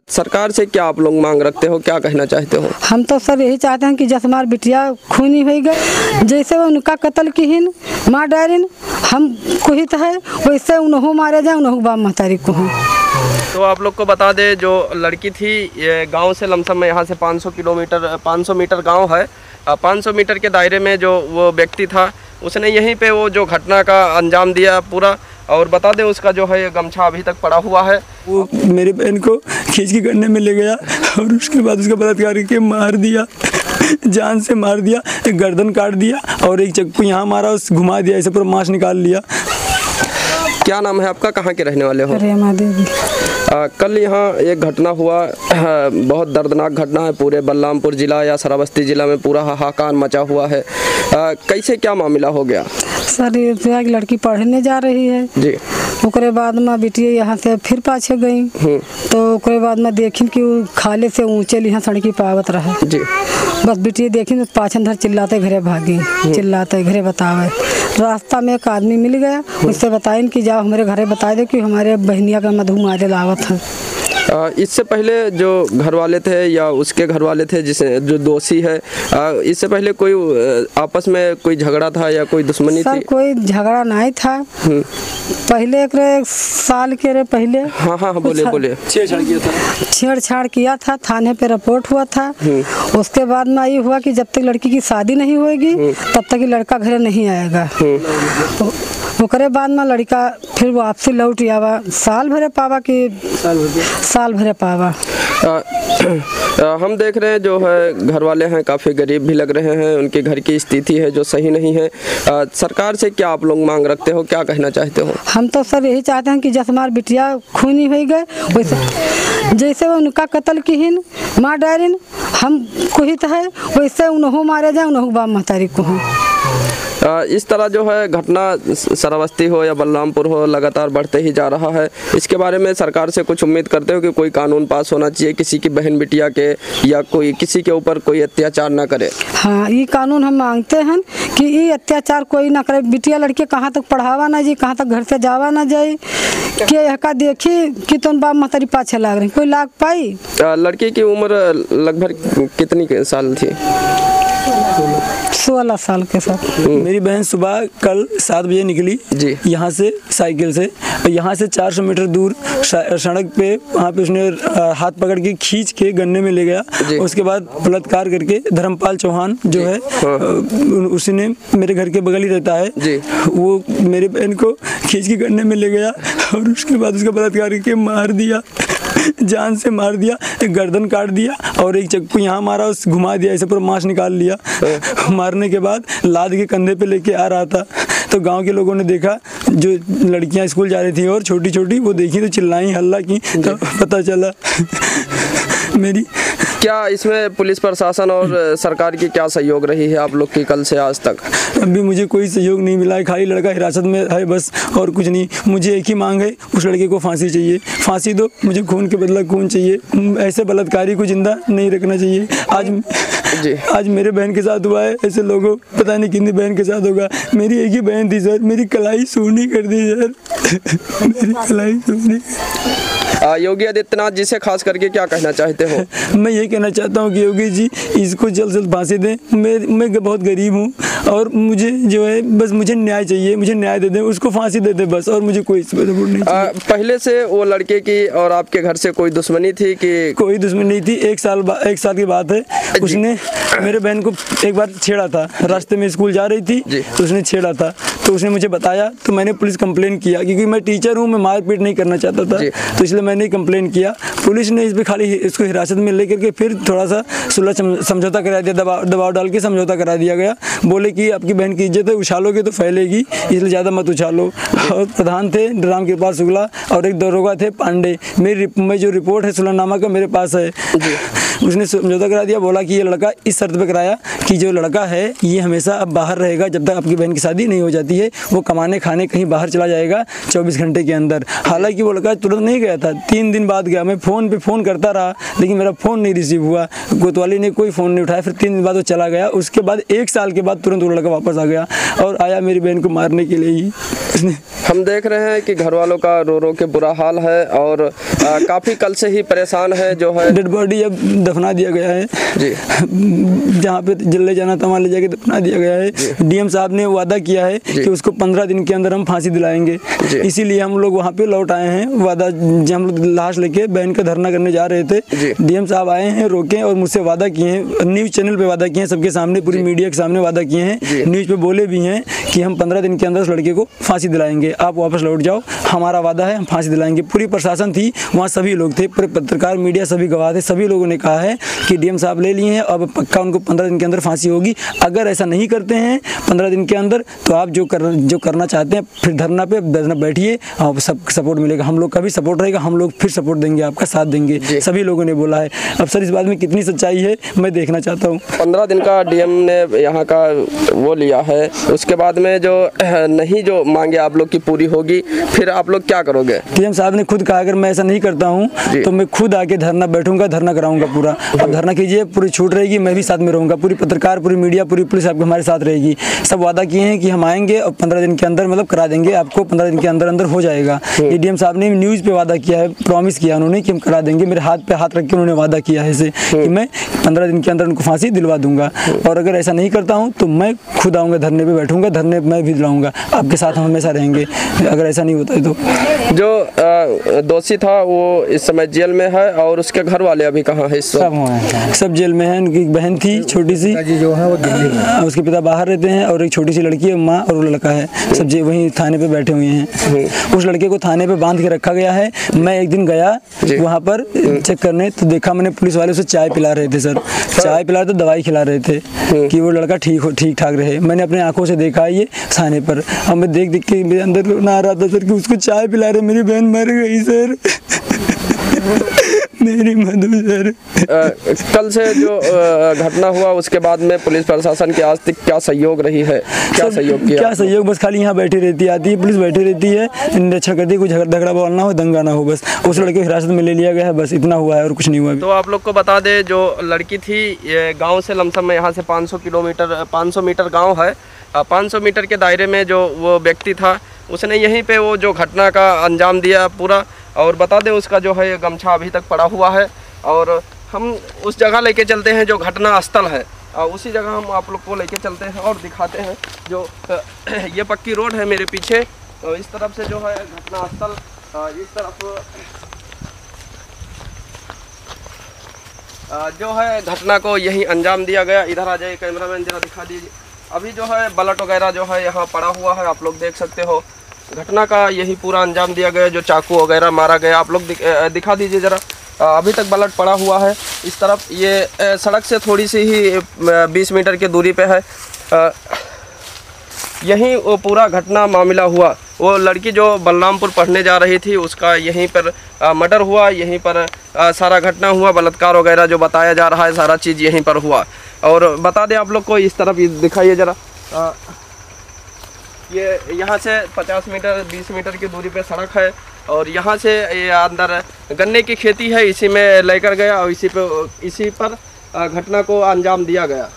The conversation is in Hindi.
सरकार से क्या आप लोग मांग रखते हो, क्या कहना चाहते हो? हम तो सर यही चाहते हैं कि जैसे हमारी बिटिया खूनी हो गई, जैसे वो उनका कत्ल किहिन मार डारिन, हम कुहित है वैसे उन्हों मारे जाए, उन्हों बाप महतारी को। तो आप लोग को बता दें, जो लड़की थी ये गांव से लमसम में यहाँ से 500 मीटर गांव है। 500 मीटर के दायरे में जो वो व्यक्ति था उसने यहीं पे वो जो घटना का अंजाम दिया पूरा। और बता दें उसका जो है गमछा अभी तक पड़ा हुआ है। वो मेरे बहन को खींच के गन्ने में ले गया और उसके बाद उसका बलात्कार करके मार दिया, जान से मार दिया, एक गर्दन काट दिया और एक चाकू यहाँ मारा, उस घुमा दिया, ऐसे पूरा मांस निकाल लिया। क्या नाम है आपका, कहाँ के रहने वाले हो? रेमा देवी। कल यहाँ एक घटना हुआ, बहुत दर्दनाक घटना है। पूरे बलरामपुर जिला या श्रावस्ती जिला में पूरा हाहाकार मचा हुआ है। कैसे क्या मामला हो गया? सर एक लड़की पढ़ने जा रही है जी, ओकरे बाद में बिटिया यहाँ से फिर पाछे गई, तो ओकरे बाद में देखी कि वो खाले से ऊंचे यहाँ सड़की पावत रहा जी। बस बिटिया देखी तो पाछन धर चिल्लाते घरे भागी, चिल्लाते घरे बतावे। रास्ता में एक आदमी मिल गया, उससे बताइन कि जाओ हमारे घरे बता दे कि हमारे बहनिया का मधु मारे लावत है। इससे पहले जो घर वाले थे या उसके घर वाले थे जिसे जो दोषी है, इससे पहले कोई आपस में कोई झगड़ा था या कोई दुश्मनी सर थी? कोई झगड़ा नहीं था। पहले एक साल के पहले हाँ बोले छेड़छाड़ किया था, थाने पे रिपोर्ट हुआ था। उसके बाद में ये हुआ कि जब तक लड़की की शादी नहीं होगी तब तक लड़का घर नहीं आएगा। ओकरे बाद में लड़का फिर वापसी लौट आवा, साल भरे पावा कि साल भरे पावा। हम देख रहे हैं जो है घर वाले हैं काफ़ी गरीब भी लग रहे हैं, उनके घर की स्थिति है जो सही नहीं है। सरकार से क्या आप लोग मांग रखते हो, क्या कहना चाहते हो? हम तो सर यही चाहते हैं कि जैसे हमारी बिटिया खूनी हो गई वैसे जैसे वो उनका कत्ल किहिन मार डारिन, हम कुहित है वैसे उन्हों मारे जाए, उन्हों बाप महतारी को। इस तरह जो है घटना श्रावस्ती हो या बलरामपुर हो लगातार बढ़ते ही जा रहा है। इसके बारे में सरकार से कुछ उम्मीद करते हो कि कोई कानून पास होना चाहिए किसी की बहन बिटिया के या कोई किसी के ऊपर कोई अत्याचार ना करे? हाँ, ये कानून हम मांगते हैं कि ये अत्याचार कोई ना करे। बिटिया लड़के कहाँ तक पढ़ावा ना जाए, कहाँ तक घर से जावा ना जाए, कि का देखी कि तुम बाप महतारी पाछे लाग रही, कोई लाग पाई? लड़की की उम्र लगभग कितनी साल थी? 16 साल के साथ। मेरी बहन सुबह कल 7 बजे निकली जी यहाँ से साइकिल से, यहाँ से 400 मीटर दूर सड़क पे वहाँ पे उसने हाथ पकड़ के खींच के गन्ने में ले गया। उसके बाद बलात्कार करके धर्मपाल चौहान जो है उसने मेरे घर के बगल ही रहता है जी, वो मेरे बहन को खींच के गन्ने में ले गया और उसके बाद उसका बलात्कार करके मार दिया, जान से मार दिया, एक गर्दन काट दिया और एक चाकू यहाँ मारा, उस घुमा दिया, ऐसे पूरा मांस निकाल लिया। मारने के बाद लाद के कंधे पे लेके आ रहा था, तो गांव के लोगों ने देखा, जो लड़कियां स्कूल जा रही थी और छोटी छोटी वो देखी तो चिल्लाई, हल्ला की, तो पता चला मेरी। क्या इसमें पुलिस प्रशासन और सरकार की क्या सहयोग रही है आप लोग की कल से आज तक? अभी मुझे कोई सहयोग नहीं मिला है, खाली लड़का हिरासत में है बस, और कुछ नहीं। मुझे एक ही मांग है, उस लड़के को फांसी चाहिए, फांसी दो, मुझे खून के बदला खून चाहिए। ऐसे बलात्कारी को जिंदा नहीं रखना चाहिए। आज मेरे बहन के साथ हुआ है, ऐसे लोगों पता नहीं कितनी बहन के साथ होगा। मेरी एक ही बहन थी सर, मेरी कलाई सूनी कर दी सर, मेरी कलाई सूनी। योगी आदित्यनाथ जी से खास करके क्या कहना चाहते हो? मैं ये कहना चाहता हूँ कि योगी जी इसको जल्द से जल्द फांसी दें। मैं बहुत गरीब हूँ और मुझे जो है बस मुझे न्याय चाहिए, मुझे न्याय दे दें, उसको फांसी दे दें बस, और मुझे कोई सपोर्ट नहीं चाहिए। पहले से वो लड़के की और आपके घर से कोई दुश्मनी थी कि? कोई दुश्मनी नहीं थी। एक साल की बात है, उसने मेरे बहन को एक बार छेड़ा था, रास्ते में स्कूल जा रही थी तो उसने छेड़ा था, तो उसने मुझे बताया, तो मैंने पुलिस कंप्लेन किया, क्योंकि मैं टीचर हूँ, मैं मारपीट नहीं करना चाहता था, तो इसलिए मैंने कंप्लेन किया। पुलिस ने इस पर खाली इसको हिरासत में लेकर के फिर थोड़ा सा सुलह समझौता करा दिया, दबाव डाल के समझौता करा दिया गया। बोले कि आपकी बहन की इज्जत है, उछालोगे तो फैलेगी, इसलिए ज़्यादा मत उछालो। और प्रधान थे राम कृपाल शुक्ला और एक दरोगा थे पांडे। मेरी जो रिपोर्ट है सुलहनामा का मेरे पास है, उसने समझौता करा दिया। बोला कि ये लड़का इस शर्त पे कराया कि जो लड़का है ये हमेशा अब बाहर रहेगा, जब तक आपकी बहन की शादी नहीं हो जाती है, वो कमाने खाने कहीं बाहर चला जाएगा 24 घंटे के अंदर। हालांकि वो लड़का तुरंत नहीं गया था, 3 दिन बाद गया। मैं फ़ोन पे फ़ोन करता रहा लेकिन मेरा फ़ोन नहीं रिसीव हुआ, कोतवाली ने कोई फ़ोन नहीं उठाया। फिर 3 दिन बाद वो चला गया। उसके बाद 1 साल के बाद तुरंत वो लड़का वापस आ गया और आया मेरी बहन को मारने के लिए ही। हम देख रहे हैं कि घर वालों का रो रो के बुरा हाल है और काफ़ी कल से ही परेशान है। जो है डेड बॉडी अब दफना दिया गया है जी, जहाँ पे जल्ले जाना था वहाँ ले जाके दफना दिया गया है। डीएम साहब ने वादा किया है कि उसको 15 दिन के अंदर हम फांसी दिलाएंगे, इसीलिए हम लोग वहाँ पे लौट आए हैं। वादा हम लोग लाश लेके बहन का धरना करने जा रहे थे, डीएम साहब आए हैं, रोके और मुझसे वादा किए हैं, न्यूज़ चैनल पे वादा किए हैं, सबके सामने पूरी मीडिया के सामने वादा किए हैं, न्यूज़ पे बोले भी हैं कि हम 15 दिन के अंदर उस लड़के को फांसी दिलाएंगे, आप वापस लौट जाओ, हमारा वादा है, हम फांसी दिलाएंगे। पूरी प्रशासन थी वहाँ, सभी लोग थे, पूरे पत्रकार मीडिया सभी गवाह थे, सभी लोगों ने कहा है कि डीएम साहब ले लिए हैं, अब पक्का उनको 15 दिन के अंदर फांसी होगी। अगर ऐसा नहीं करते हैं 15 दिन के अंदर तो आप जो करना चाहते हैं फिर धरना पे बैठिए, आप सब सपोर्ट मिलेगा, हम लोग का भी सपोर्ट रहेगा, हम लोग फिर सपोर्ट देंगे, आपका साथ देंगे, सभी लोगों ने बोला है। अब सर इस बात में कितनी सच्चाई है मैं देखना चाहता हूँ। 15 दिन का डीएम ने यहाँ का वो लिया है, उसके बाद में जो नहीं जो मांगे आप लोग की पूरी होगी, फिर आप लोग क्या करोगे? डीएम साहब ने खुद कहा अगर मैं ऐसा नहीं करता हूँ तो मैं खुद आके धरना बैठूंगा, धरना कराऊंगा पूरा। अब धरना कीजिए, पूरी छूट रहेगी, मैं भी साथ में रहूंगा, पूरी पत्रकार, पूरी मीडिया, पूरी पुलिस आपके हमारे साथ रहेगी। सब वादा किए हैं कि हम आएंगे और 15 दिन के अंदर मतलब करा देंगे, आपको 15 दिन के अंदर अंदर हो जाएगा। ये डीएम साहब ने न्यूज़ पे वादा किया है, प्रॉमिस किया उन्होंने कि हम करा देंगे, मेरे हाथ पे हाथ रख के उन्होंने वादा किया है इसे कि मैं 15 दिन के अंदर उनको फांसी दिलवा दूंगा। और अगर ऐसा नहीं करता हूँ तो मैं खुद आऊँगा, धरने पे बैठूंगा, धरने मैं भी दिलाऊंगा, आपके साथ हम हमेशा रहेंगे अगर ऐसा नहीं होता है तो। जो दोषी था वो इस समय जेल में है और उसके घर वाले अभी कहाँ है? सब जेल में है। उनकी बहन थी छोटी सी जो है वो दिल्ली में, उसके पिता बाहर रहते हैं और एक छोटी सी लड़की है, माँ और लड़का है, सब वहीं थाने पे बैठे हुए हैं। उस लड़के को थाने पे बांध के रखा गया है। मैं एक दिन गया वहाँ पर चेक करने तो देखा मैंने पुलिस वाले उसे चाय पिला रहे थे सर, चाय पिला रहे थे, दवाई खिला रहे थे कि वो लड़का ठीक ठाक रहे। मैंने अपने आंखों से देखा ये थाने पर, अब मैं देख के मेरे अंदर रोना आ रहा था सर कि उसको चाय पिला रहे, मेरी बहन मर गई सर मेरी मधु सर। कल से जो घटना हुआ उसके बाद में पुलिस प्रशासन की आज तक क्या सहयोग रही है? क्या सहयोग किया? क्या सहयोग, बस खाली यहाँ बैठी रहती है, आती है पुलिस बैठी रहती है, निरीक्षण करती है, कुछ झगड़ा बवाल ना हो, दंगा ना हो, बस उस लड़के को हिरासत में ले लिया गया है, बस इतना हुआ है और कुछ नहीं हुआ। तो आप लोग को बता दें जो लड़की थी ये गाँव से लमसम में यहाँ से 500 मीटर गाँव है, 500 मीटर के दायरे में जो वो व्यक्ति था उसने यहीं पे वो जो घटना का अंजाम दिया पूरा। और बता दें उसका जो है गमछा अभी तक पड़ा हुआ है और हम उस जगह लेके चलते हैं जो घटना स्थल है, उसी जगह हम आप लोग को लेके चलते हैं और दिखाते हैं। जो ये पक्की रोड है मेरे पीछे, तो इस तरफ से जो है घटना स्थल, इस तरफ जो है घटना को यही अंजाम दिया गया। इधर आ जाइए कैमरामैन, जरा दिखा दीजिए। अभी जो है ब्लड वगैरह जो है यहाँ पड़ा हुआ है, आप लोग देख सकते हो। घटना का यही पूरा अंजाम दिया गया, जो चाकू वगैरह मारा गया, आप लोग दिखा दीजिए ज़रा। अभी तक ब्लड पड़ा हुआ है। इस तरफ ये सड़क से थोड़ी सी ही 20 मीटर की दूरी पे है, यहीं वो पूरा घटना मामला हुआ। वो लड़की जो बलरामपुर पढ़ने जा रही थी उसका यहीं पर मर्डर हुआ, यहीं पर सारा घटना हुआ, बलात्कार वगैरह जो बताया जा रहा है सारा चीज़ यहीं पर हुआ। और बता दें आप लोग को, इस तरफ दिखाइए ज़रा, ये यहाँ से 50 मीटर 20 मीटर की दूरी पे सड़क है और यहाँ से ये अंदर गन्ने की खेती है, इसी में लेकर गया और इसी पर घटना को अंजाम दिया गया।